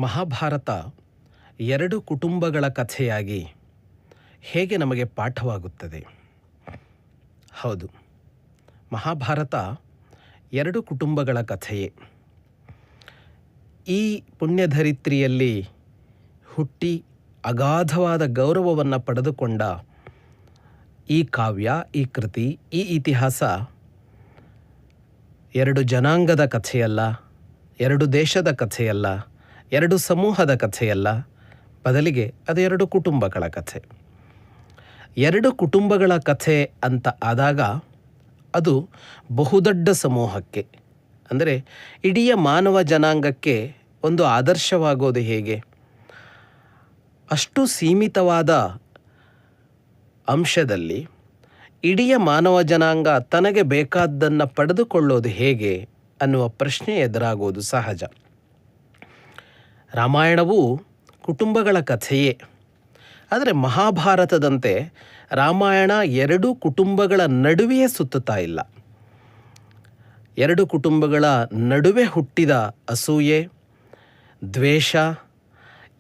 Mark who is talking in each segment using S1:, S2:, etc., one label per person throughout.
S1: ಮಹಾಭಾರತ ಎರಡು ಕುಟುಂಬಗಳ ಕಥೆಯಾಗಿ ಹೇಗೆ ನಮಗೆ ಪಾಠವಾಗುತ್ತದೆ? ಹೌದು, ಮಹಾಭಾರತ ಎರಡು ಕುಟುಂಬಗಳ ಕಥೆಯೇ. ಈ ಪುಣ್ಯಧರಿತ್ರಿಯಲ್ಲಿ ಹುಟ್ಟಿ ಅಗಾಧವಾದ ಗೌರವವನ್ನು ಪಡೆದುಕೊಂಡ ಈ ಕಾವ್ಯ, ಈ ಕೃತಿ, ಈ ಇತಿಹಾಸ ಎರಡು ಜನಾಂಗದ ಕಥೆಯಲ್ಲ, ಎರಡು ದೇಶದ ಕಥೆಯಲ್ಲ, ಎರಡು ಸಮೂಹದ ಕಥೆಯಲ್ಲ, ಬದಲಿಗೆ ಅದು ಎರಡು ಕುಟುಂಬಗಳ ಕಥೆ. ಎರಡು ಕುಟುಂಬಗಳ ಕಥೆ ಅಂತ ಆದಾಗ ಅದು ಬಹುದೊಡ್ಡ ಸಮೂಹಕ್ಕೆ, ಅಂದರೆ ಇಡೀ ಮಾನವ ಜನಾಂಗಕ್ಕೆ ಒಂದು ಆದರ್ಶವಾಗೋದು ಹೇಗೆ? ಅಷ್ಟು ಸೀಮಿತವಾದ ಅಂಶದಲ್ಲಿ ಇಡೀ ಮಾನವ ಜನಾಂಗ ತನಗೆ ಬೇಕಾದ್ದನ್ನು ಪಡೆದುಕೊಳ್ಳೋದು ಹೇಗೆ ಅನ್ನುವ ಪ್ರಶ್ನೆ ಎದುರಾಗೋದು ಸಹಜ. ರಾಮಾಯಣವು ಕುಟುಂಬಗಳ ಕಥೆಯೇ. ಆದರೆ ಮಹಾಭಾರತದಂತೆ ರಾಮಾಯಣ ಎರಡು ಕುಟುಂಬಗಳ ನಡುವೆಯೇ ಸುತ್ತುತ್ತಾ ಇಲ್ಲ. ಎರಡು ಕುಟುಂಬಗಳ ನಡುವೆ ಹುಟ್ಟಿದ ಅಸೂಯೆ, ದ್ವೇಷ,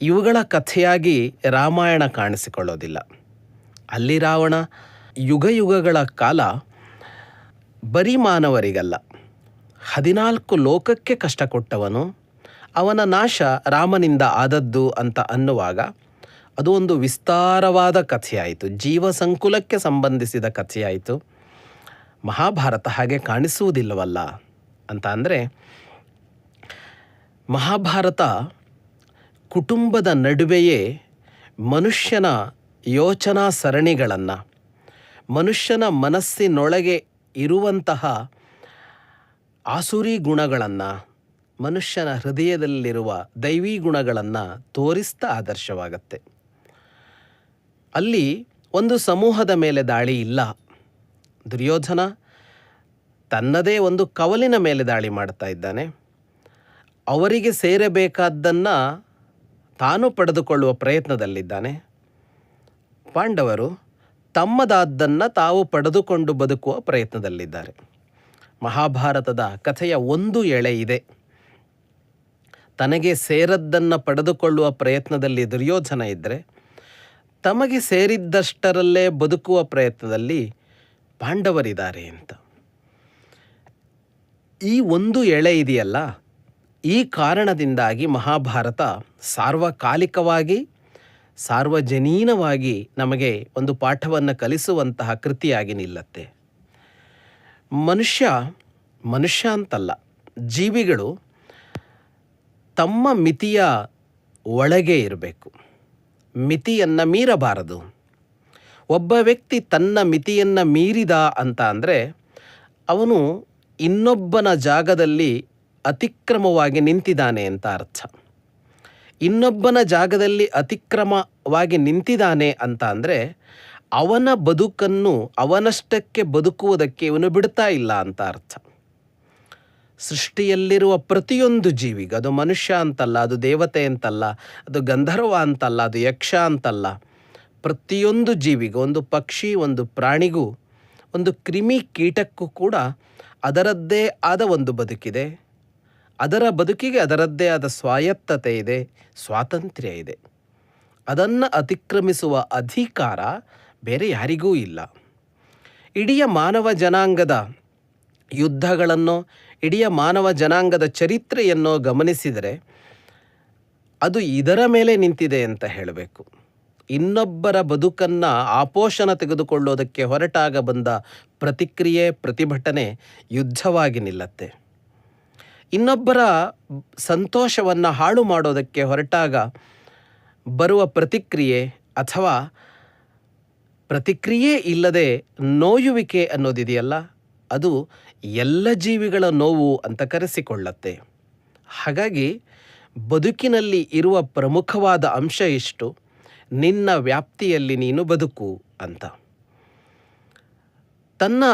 S1: ಇವುಗಳ ಕಥೆಯಾಗಿ ರಾಮಾಯಣ ಕಾಣಿಸಿಕೊಳ್ಳೋದಿಲ್ಲ. ಅಲ್ಲಿ ರಾವಣ ಯುಗಗಳ ಕಾಲ ಬರೀ ಮಾನವರಿಗಲ್ಲ, 14 ಲೋಕಕ್ಕೆ ಕಷ್ಟ ಕೊಟ್ಟವನು, ಅವನ ನಾಶ ರಾಮನಿಂದ ಆದದ್ದು ಅಂತ ಅನ್ನುವಾಗ ಅದು ಒಂದು ವಿಸ್ತಾರವಾದ ಕಥೆಯಾಯಿತು, ಜೀವ ಸಂಕುಲಕ್ಕೆ ಸಂಬಂಧಿಸಿದ ಕಥೆಯಾಯಿತು. ಮಹಾಭಾರತ ಹಾಗೆ ಕಾಣಿಸುವುದಿಲ್ಲವಲ್ಲ ಅಂತ ಅಂದರೆ, ಮಹಾಭಾರತ ಕುಟುಂಬದ ನಡುವೆಯೇ ಮನುಷ್ಯನ ಯೋಚನಾ ಸರಣಿಗಳನ್ನು, ಮನುಷ್ಯನ ಮನಸ್ಸಿನೊಳಗೆ ಇರುವಂತಹ ಆಸುರಿ ಗುಣಗಳನ್ನು, ಮನುಷ್ಯನ ಹೃದಯದಲ್ಲಿರುವ ದೈವಿ ಗುಣಗಳನ್ನು ತೋರಿಸ್ತಾ ಆದರ್ಶವಾಗತ್ತೆ. ಅಲ್ಲಿ ಒಂದು ಸಮೂಹದ ಮೇಲೆ ದಾಳಿ ಇಲ್ಲ. ದುರ್ಯೋಧನ ತನ್ನದೇ ಒಂದು ಕವಲಿನ ಮೇಲೆ ದಾಳಿ ಮಾಡ್ತಾ ಇದ್ದಾನೆ. ಅವರಿಗೆ ಸೇರಬೇಕಾದ್ದನ್ನು ತಾನು ಪಡೆದುಕೊಳ್ಳುವ ಪ್ರಯತ್ನದಲ್ಲಿದ್ದಾನೆ. ಪಾಂಡವರು ತಮ್ಮದಾದ್ದನ್ನು ತಾವು ಪಡೆದುಕೊಂಡು ಬದುಕುವ ಪ್ರಯತ್ನದಲ್ಲಿದ್ದಾರೆ. ಮಹಾಭಾರತದ ಕಥೆಯ ಒಂದು ಎಳೆ ಇದೆ. ತನಗೆ ಸೇರದ್ದನ್ನು ಪಡೆದುಕೊಳ್ಳುವ ಪ್ರಯತ್ನದಲ್ಲಿ ದುರ್ಯೋಧನ ಇದ್ದರೆ, ತಮಗೆ ಸೇರಿದ್ದಷ್ಟರಲ್ಲೇ ಬದುಕುವ ಪ್ರಯತ್ನದಲ್ಲಿ ಪಾಂಡವರಿದ್ದಾರೆ ಅಂತ. ಈ ಒಂದು ಎಳೆ ಇದೆಯಲ್ಲ, ಈ ಕಾರಣದಿಂದಾಗಿ ಮಹಾಭಾರತ ಸಾರ್ವಕಾಲಿಕವಾಗಿ, ಸಾರ್ವಜನೀನವಾಗಿ ನಮಗೆ ಒಂದು ಪಾಠವನ್ನು ಕಲಿಸುವಂತಹ ಕೃತಿಯಾಗಿ ನಿಲ್ಲತ್ತೆ. ಮನುಷ್ಯ ಅಂತಲ್ಲ, ಜೀವಿಗಳು ತಮ್ಮ ಮಿತಿಯ ಒಳಗೆ ಇರಬೇಕು, ಮಿತಿಯನ್ನು ಮೀರಬಾರದು. ಒಬ್ಬ ವ್ಯಕ್ತಿ ತನ್ನ ಮಿತಿಯನ್ನು ಮೀರಿದ ಅಂತ ಅಂದರೆ ಅವನು ಇನ್ನೊಬ್ಬನ ಜಾಗದಲ್ಲಿ ಅತಿಕ್ರಮವಾಗಿ ನಿಂತಿದ್ದಾನೆ ಅಂತ ಅರ್ಥ. ಇನ್ನೊಬ್ಬನ ಜಾಗದಲ್ಲಿ ಅತಿಕ್ರಮವಾಗಿ ನಿಂತಿದ್ದಾನೆ ಅಂತ ಅಂದರೆ ಅವನ ಬದುಕನ್ನು ಅವನಷ್ಟಕ್ಕೆ ಬದುಕುವುದಕ್ಕೆ ಇವನು ಬಿಡ್ತಾ ಇಲ್ಲ ಅಂತ ಅರ್ಥ. ಸೃಷ್ಟಿಯಲ್ಲಿರುವ ಪ್ರತಿಯೊಂದು ಜೀವಿಗೆ, ಅದು ಮನುಷ್ಯ ಅಂತಲ್ಲ, ಅದು ದೇವತೆ ಅಂತಲ್ಲ, ಅದು ಗಂಧರ್ವ ಅಂತಲ್ಲ, ಅದು ಯಕ್ಷ ಅಂತಲ್ಲ, ಪ್ರತಿಯೊಂದು ಜೀವಿಗೂ, ಒಂದು ಪಕ್ಷಿ, ಒಂದು ಪ್ರಾಣಿಗೂ, ಒಂದು ಕ್ರಿಮಿ ಕೀಟಕ್ಕೂ ಕೂಡ ಅದರದ್ದೇ ಆದ ಒಂದು ಬದುಕಿದೆ. ಅದರ ಬದುಕಿಗೆ ಅದರದ್ದೇ ಆದ ಸ್ವಾಯತ್ತತೆ ಇದೆ, ಸ್ವಾತಂತ್ರ್ಯ ಇದೆ. ಅದನ್ನು ಅತಿಕ್ರಮಿಸುವ ಅಧಿಕಾರ ಬೇರೆ ಯಾರಿಗೂ ಇಲ್ಲ. ಇಡೀ ಮಾನವ ಜನಾಂಗದ ಯುದ್ಧಗಳನ್ನು, ಇಡೀ ಮಾನವ ಜನಾಂಗದ ಚರಿತ್ರೆಯನ್ನು ಗಮನಿಸಿದರೆ ಅದು ಇದರ ಮೇಲೆ ನಿಂತಿದೆ ಅಂತ ಹೇಳಬೇಕು. ಇನ್ನೊಬ್ಬರ ಬದುಕನ್ನು ಆಪೋಷಣ ತೆಗೆದುಕೊಳ್ಳೋದಕ್ಕೆ ಹೊರಟಾಗ ಬಂದ ಪ್ರತಿಕ್ರಿಯೆ, ಪ್ರತಿಭಟನೆ ಯುದ್ಧವಾಗಿ ನಿಲ್ಲತ್ತೆ. ಇನ್ನೊಬ್ಬರ ಸಂತೋಷವನ್ನು ಹಾಳು ಮಾಡೋದಕ್ಕೆ ಹೊರಟಾಗ ಬರುವ ಪ್ರತಿಕ್ರಿಯೆ ಅಥವಾ ಪ್ರತಿಕ್ರಿಯೆ ಇಲ್ಲದೆ ನೋಯುವಿಕೆ ಅನ್ನೋದಿದೆಯಲ್ಲ, ಅದು ಎಲ್ಲ ಜೀವಿಗಳ ನೋವು ಅಂತ ಕರೆಸಿಕೊಳ್ಳತ್ತೆ. ಹಾಗಾಗಿ ಬದುಕಿನಲ್ಲಿ ಇರುವ ಪ್ರಮುಖವಾದ ಅಂಶ ಇಷ್ಟು: ನಿನ್ನ ವ್ಯಾಪ್ತಿಯಲ್ಲಿ ನೀನು ಬದುಕು ಅಂತ. ತನ್ನ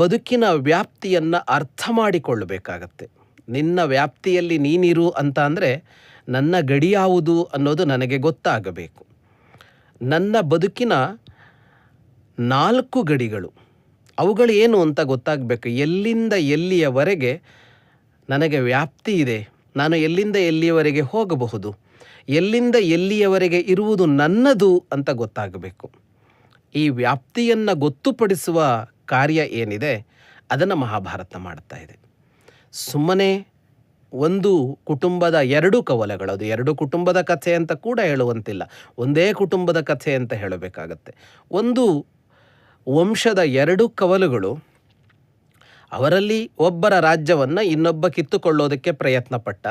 S1: ಬದುಕಿನ ವ್ಯಾಪ್ತಿಯನ್ನು ಅರ್ಥ ಮಾಡಿಕೊಳ್ಳಬೇಕಾಗತ್ತೆ. ನಿನ್ನ ವ್ಯಾಪ್ತಿಯಲ್ಲಿ ನೀನಿರು ಅಂತ ಅಂದರೆ ನನ್ನ ಗಡಿ ಯಾವುದು ಅನ್ನೋದು ನನಗೆ ಗೊತ್ತಾಗಬೇಕು. ನನ್ನ ಬದುಕಿನ 4 ಗಡಿಗಳು, ಅವುಗಳು ಏನು ಅಂತ ಗೊತ್ತಾಗಬೇಕು. ಎಲ್ಲಿಂದ ಎಲ್ಲಿಯವರೆಗೆ ನನಗೆ ವ್ಯಾಪ್ತಿ ಇದೆ, ನಾನು ಎಲ್ಲಿಂದ ಎಲ್ಲಿಯವರೆಗೆ ಹೋಗಬಹುದು, ಎಲ್ಲಿಂದ ಎಲ್ಲಿಯವರೆಗೆ ಇರುವುದು ನನ್ನದು ಅಂತ ಗೊತ್ತಾಗಬೇಕು. ಈ ವ್ಯಾಪ್ತಿಯನ್ನು ಗೊತ್ತುಪಡಿಸುವ ಕಾರ್ಯ ಏನಿದೆ ಅದನ್ನು ಮಹಾಭಾರತ ಮಾಡ್ತಾ ಇದೆ. ಸುಮ್ಮನೆ ಒಂದು ಕುಟುಂಬದ 2 ಕವಲಗಳು, ಅದು 2 ಕುಟುಂಬದ ಕಥೆ ಅಂತ ಕೂಡ ಹೇಳುವಂತಿಲ್ಲ, ಒಂದೇ ಕುಟುಂಬದ ಕಥೆ ಅಂತ ಹೇಳಬೇಕಾಗತ್ತೆ. ಒಂದು ವಂಶದ 2 ಕವಲುಗಳು, ಅವರಲ್ಲಿ ಒಬ್ಬರ ರಾಜ್ಯವನ್ನು ಇನ್ನೊಬ್ಬ ಕಿತ್ತುಕೊಳ್ಳೋದಕ್ಕೆ ಪ್ರಯತ್ನ ಪಟ್ಟ,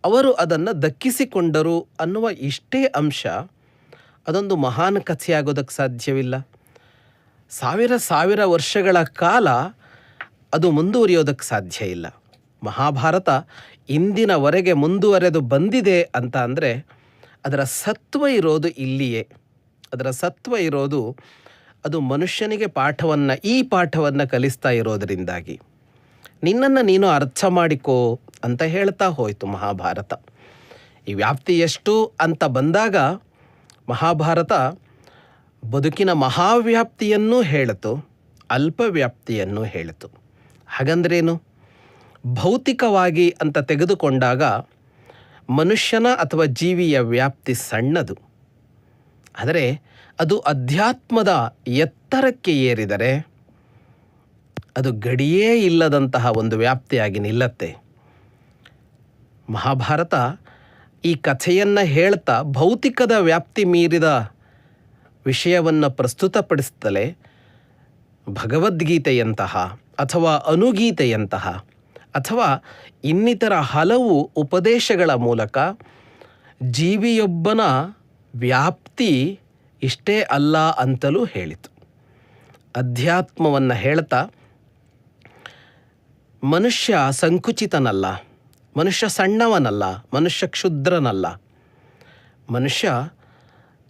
S1: ಅವರು ಅದನ್ನು ದಕ್ಕಿಸಿಕೊಂಡರು ಅನ್ನುವ ಇಷ್ಟೇ ಅಂಶ ಅದೊಂದು ಮಹಾನ್ ಕಥೆಯಾಗೋದಕ್ಕೆ ಸಾಧ್ಯವಿಲ್ಲ. ಸಾವಿರ ವರ್ಷಗಳ ಕಾಲ ಅದು ಮುಂದುವರಿಯೋದಕ್ಕೆ ಸಾಧ್ಯ ಇಲ್ಲ. ಮಹಾಭಾರತ ಇಂದಿನವರೆಗೆ ಮುಂದುವರೆದು ಬಂದಿದೆ ಅಂತ ಅಂದರೆ ಅದರ ಸತ್ವ ಇರೋದು ಇಲ್ಲಿಯೇ. ಅದರ ಸತ್ವ ಇರೋದು ಅದು ಮನುಷ್ಯನಿಗೆ ಈ ಪಾಠವನ್ನು ಕಲಿಸ್ತಾ ಇರೋದರಿಂದಾಗಿ. ನಿನ್ನನ್ನು ನೀನು ಅರ್ಥ ಮಾಡಿಕೋ ಅಂತ ಹೇಳ್ತಾ ಹೋಯಿತು ಮಹಾಭಾರತ. ಈ ವ್ಯಾಪ್ತಿ ಎಷ್ಟು ಅಂತ ಬಂದಾಗ ಮಹಾಭಾರತ ಬದುಕಿನ ಮಹಾವ್ಯಾಪ್ತಿಯನ್ನೂ ಹೇಳಿತು, ಅಲ್ಪವ್ಯಾಪ್ತಿಯನ್ನು ಹೇಳಿತು. ಹಾಗಂದ್ರೇನು? ಭೌತಿಕವಾಗಿ ಅಂತ ತೆಗೆದುಕೊಂಡಾಗ ಮನುಷ್ಯನ ಅಥವಾ ಜೀವಿಯ ವ್ಯಾಪ್ತಿ ಸಣ್ಣದು. ಆದರೆ ಅದು ಅಧ್ಯಾತ್ಮದ ಎತ್ತರಕ್ಕೆ ಏರಿದರೆ ಅದು ಗಡಿಯೇ ಇಲ್ಲದಂತಹ ಒಂದು ವ್ಯಾಪ್ತಿಯಾಗಿ ನಿಲ್ಲತ್ತೆ. ಮಹಾಭಾರತ ಈ ಕಥೆಯನ್ನು ಹೇಳ್ತಾ ಭೌತಿಕದ ವ್ಯಾಪ್ತಿ ಮೀರಿದ ವಿಷಯವನ್ನು ಪ್ರಸ್ತುತಪಡಿಸ್ತಲೇ ಭಗವದ್ಗೀತೆಯಂತಹ ಅಥವಾ ಅನುಗೀತೆಯಂತಹ ಅಥವಾ ಇನ್ನಿತರ ಹಲವು ಉಪದೇಶಗಳ ಮೂಲಕ ಜೀವಿಯೊಬ್ಬನ ವ್ಯಾಪ್ತಿ ಇಷ್ಟೇ ಅಲ್ಲ ಅಂತಲೂ ಹೇಳಿತು. ಅಧ್ಯಾತ್ಮವನ್ನು ಹೇಳ್ತಾ ಮನುಷ್ಯ ಸಂಕುಚಿತನಲ್ಲ, ಮನುಷ್ಯ ಸಣ್ಣವನಲ್ಲ, ಮನುಷ್ಯ ಕ್ಷುದ್ರನಲ್ಲ, ಮನುಷ್ಯ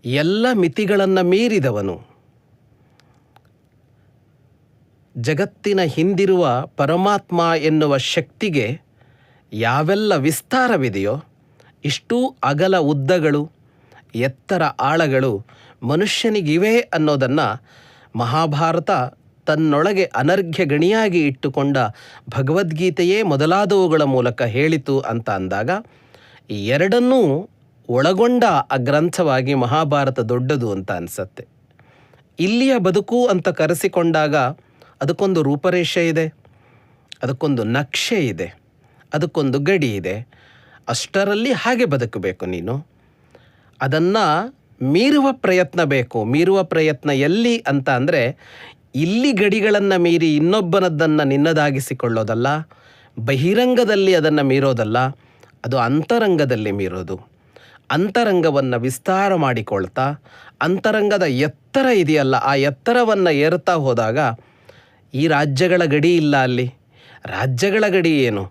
S1: ಎಲ್ಲ ಮಿತಿಗಳನ್ನು ಮೀರಿದವನು. ಜಗತ್ತಿನ ಹಿಂದಿರುವ ಪರಮಾತ್ಮ ಎನ್ನುವ ಶಕ್ತಿಗೆ ಯಾವೆಲ್ಲ ವಿಸ್ತಾರವಿದೆಯೋ ಇಷ್ಟೂ ಅಗಲ ಉದ್ದಗಳು ಎತ್ತರ ಆಳಗಳು ಮನುಷ್ಯನಿಗಿವೆ ಅನ್ನೋದನ್ನು ಮಹಾಭಾರತ ತನ್ನೊಳಗೆ ಅನರ್ಘ್ಯ ಗಣಿಯಾಗಿ ಇಟ್ಟುಕೊಂಡ ಭಗವದ್ಗೀತೆಯೇ ಮೊದಲಾದವುಗಳ ಮೂಲಕ ಹೇಳಿತು ಅಂತ ಅಂದಾಗ ಈ ಎರಡನ್ನೂ ಒಳಗೊಂಡ ಆ ಗ್ರಂಥವಾಗಿ ಮಹಾಭಾರತ ದೊಡ್ಡದು ಅಂತ ಅನಿಸತ್ತೆ. ಇಲ್ಲಿಯ ಬದುಕು ಅಂತ ಕರೆಸಿಕೊಂಡಾಗ ಅದಕ್ಕೊಂದು ರೂಪರೇಷೆ ಇದೆ, ಅದಕ್ಕೊಂದು ನಕ್ಷೆ ಇದೆ, ಅದಕ್ಕೊಂದು ಗಡಿ ಇದೆ. ಅಷ್ಟರಲ್ಲಿ ಹಾಗೆ ಬದುಕಬೇಕು ನೀನು. ಅದನ್ನು ಮೀರುವ ಪ್ರಯತ್ನ ಬೇಕು. ಮೀರುವ ಪ್ರಯತ್ನ ಎಲ್ಲಿ ಅಂತ ಅಂದರೆ ಇಲ್ಲಿ ಗಡಿಗಳನ್ನು ಮೀರಿ ಇನ್ನೊಬ್ಬನದ್ದನ್ನು ನಿನ್ನದಾಗಿಸಿಕೊಳ್ಳೋದಲ್ಲ, ಬಹಿರಂಗದಲ್ಲಿ ಅದನ್ನು ಮೀರೋದಲ್ಲ, ಅದು ಅಂತರಂಗದಲ್ಲಿ ಮೀರೋದು. ಅಂತರಂಗವನ್ನು ವಿಸ್ತಾರ ಮಾಡಿಕೊಳ್ತಾ ಅಂತರಂಗದ ಎತ್ತರ ಇದೆಯಲ್ಲ, ಆ ಎತ್ತರವನ್ನು ಏರುತ್ತಾ ಹೋದಾಗ ಈ ರಾಜ್ಯಗಳ ಗಡಿ ಇಲ್ಲ, ಅಲ್ಲಿ ರಾಜ್ಯಗಳ ಗಡಿ ಏನು,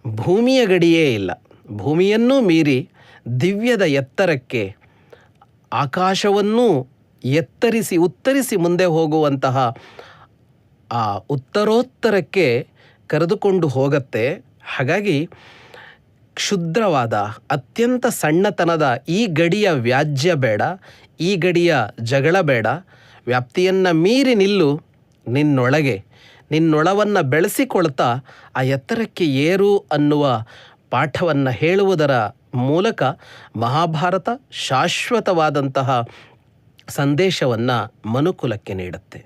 S1: ಭೂಮಿಯ ಗಡಿಯೇ ಇಲ್ಲ. ಭೂಮಿಯನ್ನೂ ಮೀರಿ ದಿವ್ಯದ ಎತ್ತರಕ್ಕೆ, ಆಕಾಶವನ್ನೂ ಉತ್ತರಿಸಿ ಮುಂದೆ ಹೋಗುವಂತಹ ಆ ಉತ್ತರೋತ್ತರಕ್ಕೆ ಕರೆದುಕೊಂಡು ಹೋಗತ್ತೆ. ಹಾಗಾಗಿ ಕ್ಷುದ್ರವಾದ ಅತ್ಯಂತ ಸಣ್ಣತನದ ಈ ಗಡಿಯ ವ್ಯಾಜ್ಯ ಬೇಡ, ಈ ಗಡಿಯ ಜಗಳ ಬೇಡ. ವ್ಯಾಪ್ತಿಯನ್ನು ಮೀರಿ ನಿಲ್ಲು, ನಿನ್ನೊಳವನ್ನು ಬೆಳೆಸಿಕೊಳ್ತಾ ಆ ಎತ್ತರಕ್ಕೆ ಏರು ಅನ್ನುವ ಪಾಠವನ್ನು ಹೇಳುವುದರ ಮೂಲಕ ಮಹಾಭಾರತ ಶಾಶ್ವತವಾದಂತಹ ಸಂದೇಶವನ್ನು ಮನುಕುಲಕ್ಕೆ ನೀಡುತ್ತೆ.